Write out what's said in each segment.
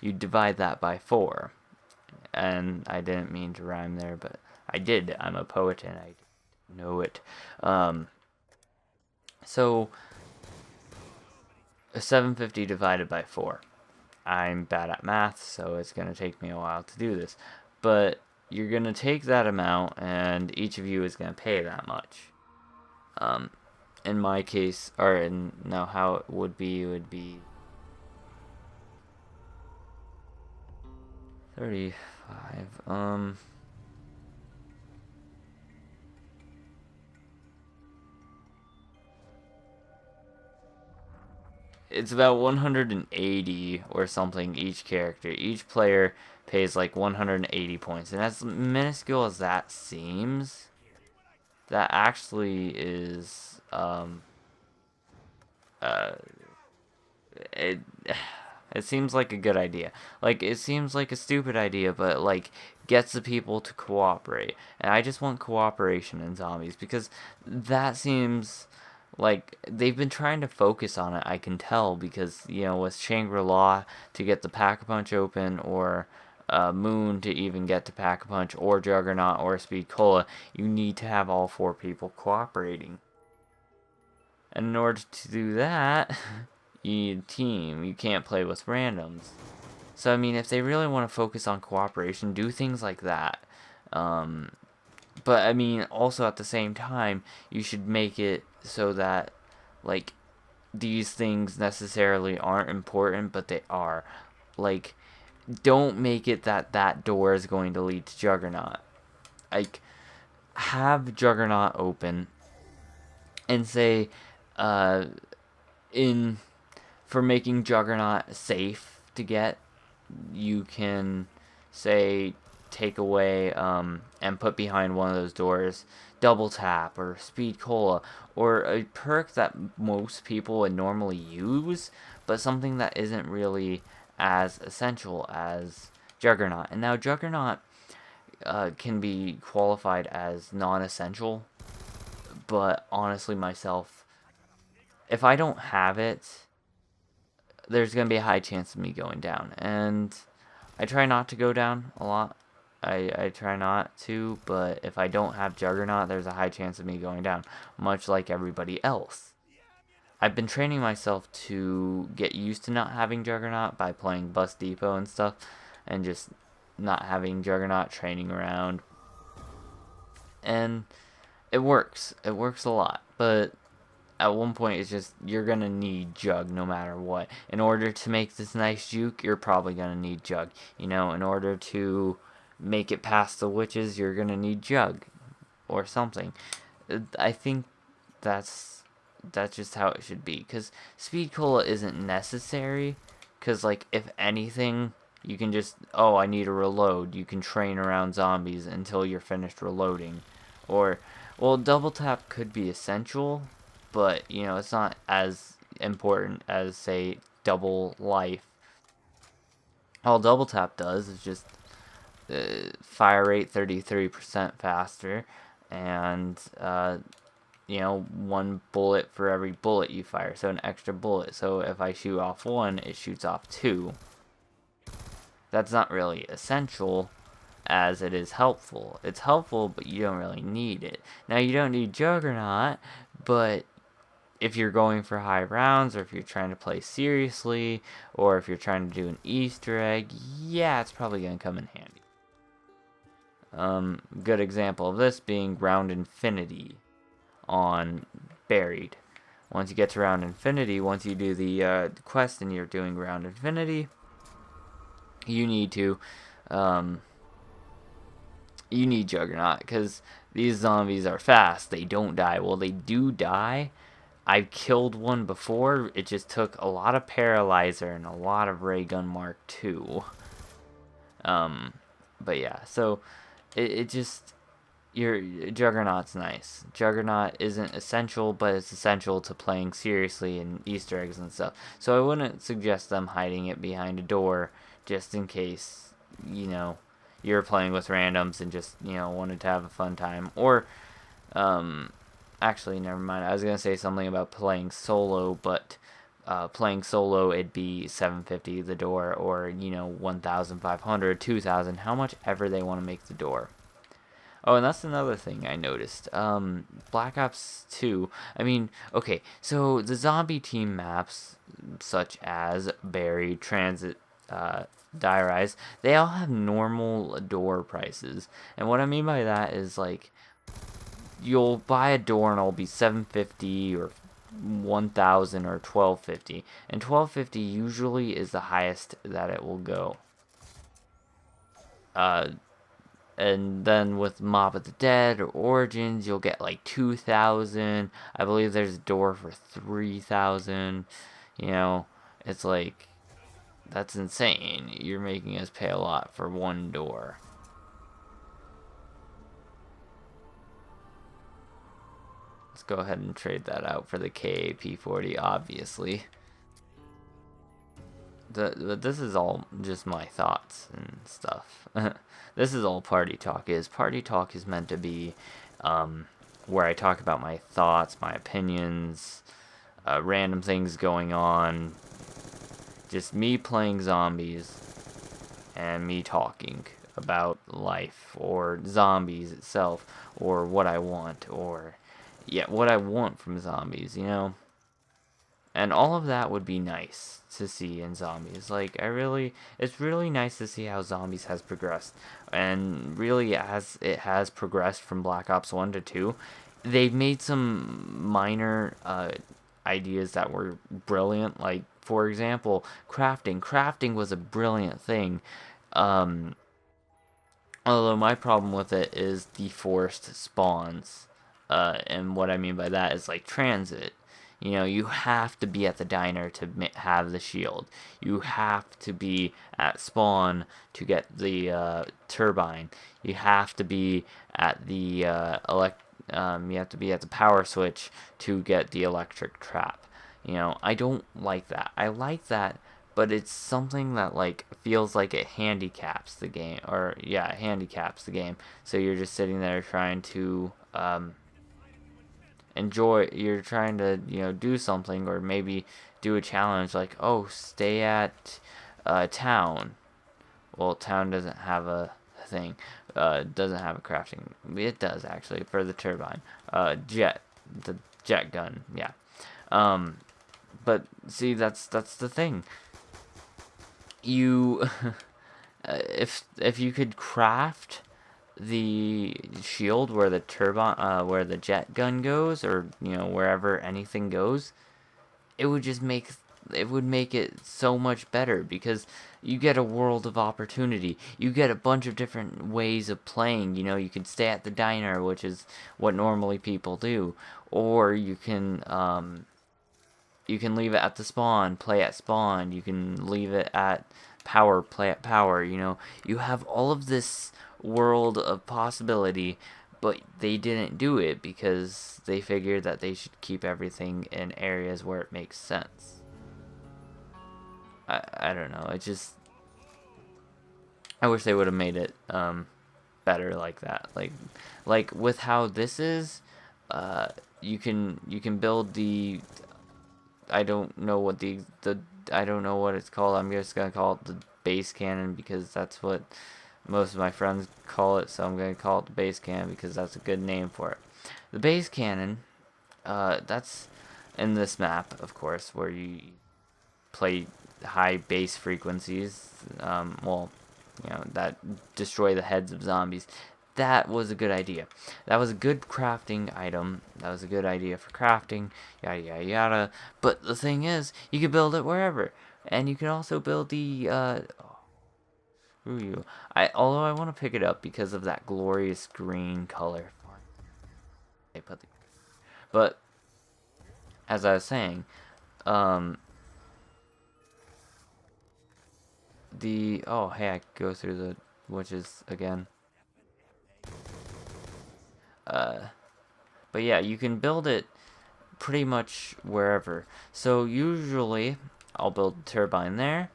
you divide that by 4. And I didn't mean to rhyme there, but I did. I'm a poet and I know it. So, 750 divided by 4. I'm bad at math, so it's going to take me a while to do this. But you're going to take that amount, and each of you is going to pay that much. In my case, now how it would be 35. It's about 180 or something each character. Each player pays like 180 points. And as minuscule as that seems, that actually is, it, it seems like a good idea. Like, it seems like a stupid idea, but, like, gets the people to cooperate. And I just want cooperation in zombies, because that seems like they've been trying to focus on it, I can tell, because, with Shangri-La to get the Pack-a-Punch open, or Moon to even get to Pack-a-Punch, or Juggernaut, or Speed Cola, you need to have all 4 people cooperating. And in order to do that, you need a team. You can't play with randoms. So, I mean, if they really want to focus on cooperation, do things like that. But, I mean, also at the same time, you should make it so that, like, these things necessarily aren't important, but they are. Like, don't make it that door is going to lead to Juggernaut. Like, have Juggernaut open and say, for making Juggernaut safe to get, you can say take away and put behind one of those doors Double Tap or Speed Cola, or a perk that most people would normally use, but something that isn't really as essential as Juggernaut. And now Juggernaut can be qualified as non-essential, but honestly myself, if I don't have it, there's going to be a high chance of me going down. And I try not to go down a lot. I try not to, but if I don't have Juggernaut, there's a high chance of me going down, much like everybody else. I've been training myself to get used to not having Juggernaut by playing Bus Depot and stuff, and just not having Juggernaut, training around. And it works. It works a lot, but at one point it's just, you're gonna need Jug no matter what. In order to make this nice juke, you're probably gonna need Jug. In order to make it past the witches, you're gonna need Jug or something. I think that's just how it should be, because Speed Cola isn't necessary, because, like, if anything, you can just, I need to reload. You can train around zombies until you're finished reloading. Or, well, Double Tap could be essential, but, it's not as important as, say, Double Life. All Double Tap does is just fire rate 33% faster, and, 1 bullet for every bullet you fire, so an extra bullet. So if I shoot off 1, it shoots off 2. That's not really essential as it is helpful. It's helpful, but you don't really need it. Now, you don't need Juggernaut, but if you're going for high rounds, or if you're trying to play seriously, or if you're trying to do an Easter egg, yeah, it's probably going to come in handy. Good example of this being Round Infinity on Buried. Once you get to Round Infinity, once you do the quest and you're doing Round Infinity, you need Juggernaut, because these zombies are fast. They don't die. Well, they do die. I've killed one before. It just took a lot of Paralyzer and a lot of Ray Gun Mark II. But yeah, so it just, your Juggernaut's nice. Juggernaut isn't essential, but it's essential to playing seriously and Easter eggs and stuff. So I wouldn't suggest them hiding it behind a door, just in case, you're playing with randoms and just, wanted to have a fun time. Or, actually, never mind. I was going to say something about playing solo, but playing solo, it'd be 750 the door, or 1,500, 2,000, how much ever they want to make the door. Oh, and that's another thing I noticed. Black Ops 2, I mean, okay, so the zombie team maps, such as Barry, Transit, Die Rise, they all have normal door prices. And what I mean by that is, like, you'll buy a door and it'll be 750 or 1,000 or 1,250. And 1,250 usually is the highest that it will go. And then with Mob of the Dead or Origins, you'll get like 2,000. I believe there's a door for 3,000. It's like, that's insane. You're making us pay a lot for one door. Let's go ahead and trade that out for the KAP-40, obviously. This is all just my thoughts and stuff. This is all Party Talk is. Party Talk is meant to be where I talk about my thoughts, my opinions, random things going on. Just me playing zombies and me talking about life or zombies itself or what I want or what I want from zombies, And all of that would be nice to see in zombies. Like, it's really nice to see how zombies has progressed. And really, as it has progressed from Black Ops 1 to 2, they've made some minor ideas that were brilliant. Like, for example, crafting. Crafting was a brilliant thing. Although my problem with it is the forced spawns. And what I mean by that is, like, transit. You have to be at the diner to have the shield. You have to be at spawn to get the turbine. You have to be at the you have to be at the power switch to get the electric trap. I don't like that. I like that, but it's something that, like, feels like it handicaps the game. Or, yeah, it handicaps the game. So you're just sitting there trying to you're trying to do something, or maybe do a challenge like, oh, stay at town. Well, town doesn't have a thing, doesn't have a crafting. It does, actually, for the turbine. The jet gun, yeah. But see, that's the thing. You if you could craft the shield where the turbine, where the jet gun goes, or wherever anything goes, it would make it so much better, because you get a world of opportunity. You get a bunch of different ways of playing. You can stay at the diner, which is what normally people do, or you can leave it at the spawn, play at spawn. You can leave it at power, play at power. You have all of this world of possibility, but they didn't do it because they figured that they should keep everything in areas where it makes sense. I don't know. I wish they would have made it better like that. Like with how this is, you can build the, I don't know what I don't know what it's called. I'm just gonna call it the base cannon because that's what most of my friends call it, so I'm going to call it the base cannon because that's a good name for it. The base cannon, that's in this map, of course, where you play high base frequencies, that destroy the heads of zombies. That was a good idea. That was a good crafting item. That was a good idea for crafting, yada yada yada. But the thing is, you can build it wherever. And you can also build the, screw you. Although I want to pick it up because of that glorious green color. But as I was saying, hey, I go through the witches again. But yeah, you can build it pretty much wherever. So usually I'll build a turbine there,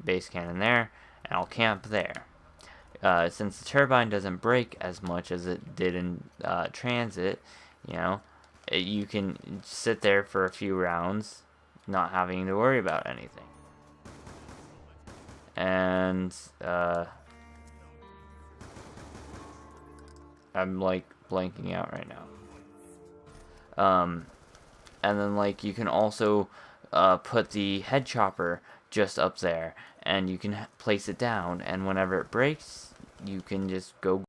base cannon there, and I'll camp there. Since the turbine doesn't break as much as it did in transit, you can sit there for a few rounds, not having to worry about anything. And I'm like blanking out right now. And then like you can also put the head chopper just up there, and you can place it down, and whenever it breaks, you can just go